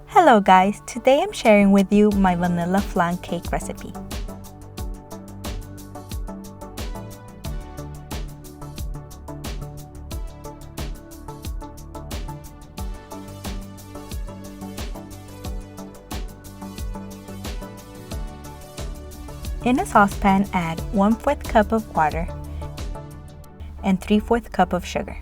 Hello guys, today I'm sharing with you my vanilla flan cake recipe. In a saucepan, add 1/4 cup of water and 3/4 cup of sugar.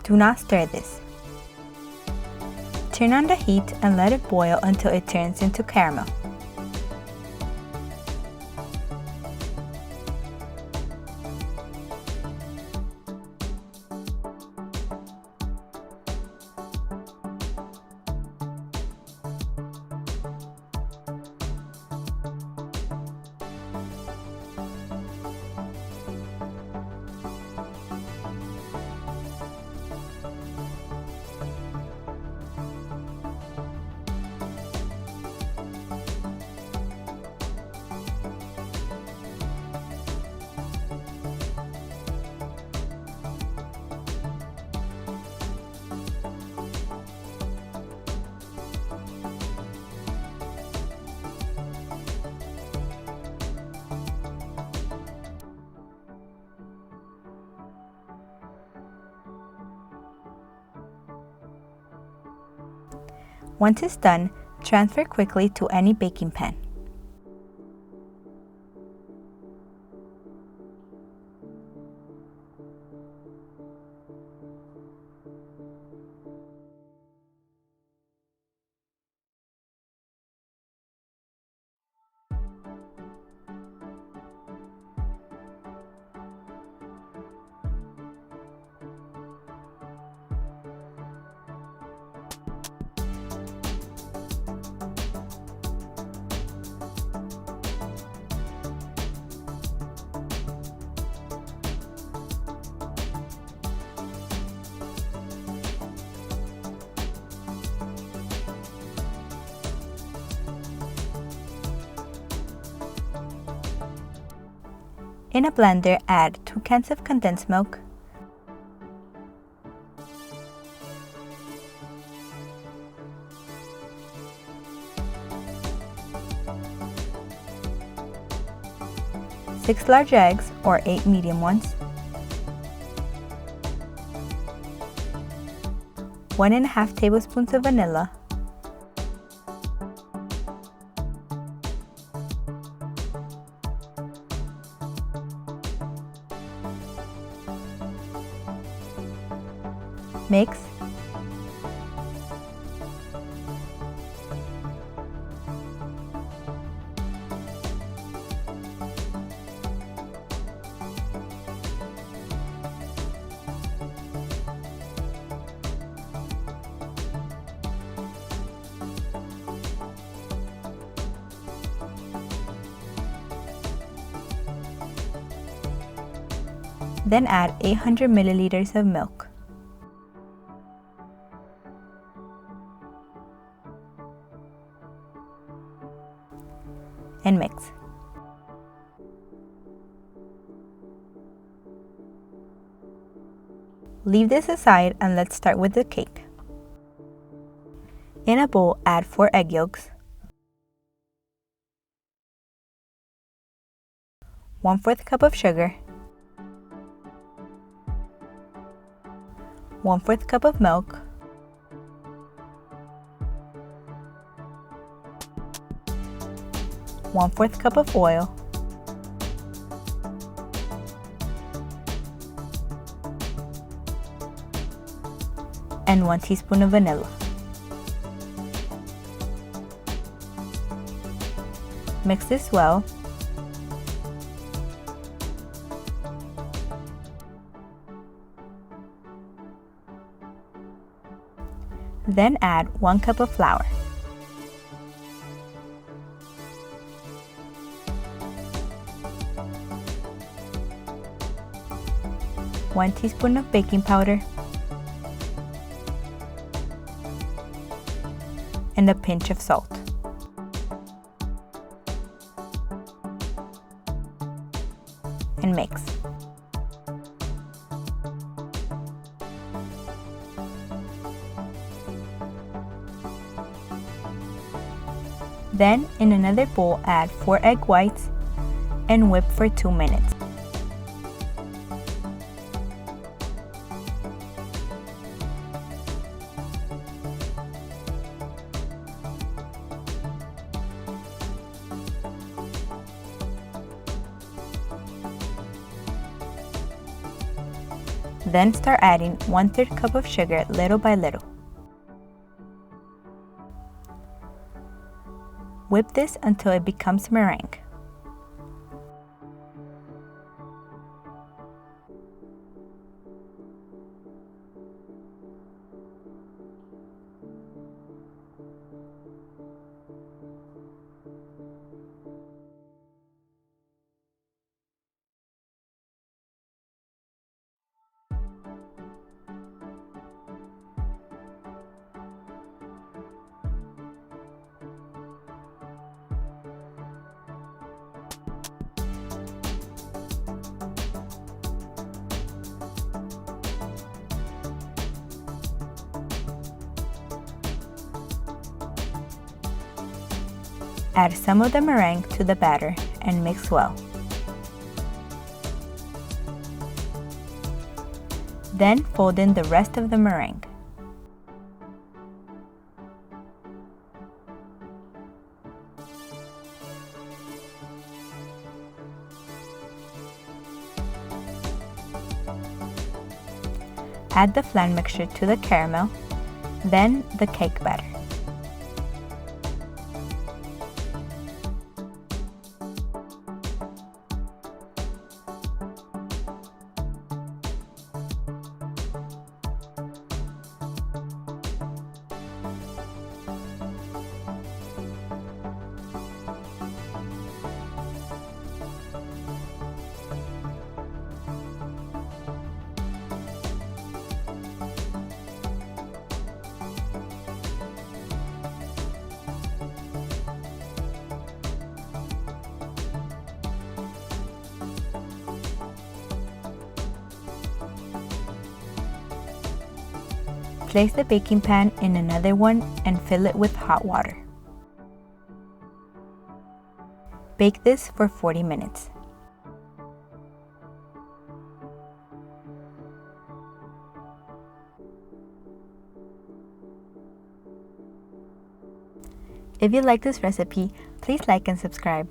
Do not stir this. Turn on the heat and let it boil until it turns into caramel. Once it's done, transfer quickly to any baking pan. In a blender, add 2 cans of condensed milk, six large eggs or 8 medium ones, 1.5 tablespoons of vanilla, mix, then add 800 milliliters of milk. And mix. Leave this aside and let's start with the cake. In a bowl, add 4 egg yolks, 1/4 cup of sugar, 1/4 cup of milk, 1/4 cup of oil, and 1 teaspoon of vanilla. Mix this well. Then add 1 cup of flour. One teaspoon of baking powder and a pinch of salt. And mix. Then, in another bowl, add 4 egg whites and whip for 2 minutes. Then start adding 1/3 cup of sugar little by little. Whip this until it becomes meringue. Add some of the meringue to the batter and mix well. Then fold in the rest of the meringue. Add the flan mixture to the caramel, then the cake batter. Place the baking pan in another one and fill it with hot water. Bake this for 40 minutes. If you like this recipe, please like and subscribe.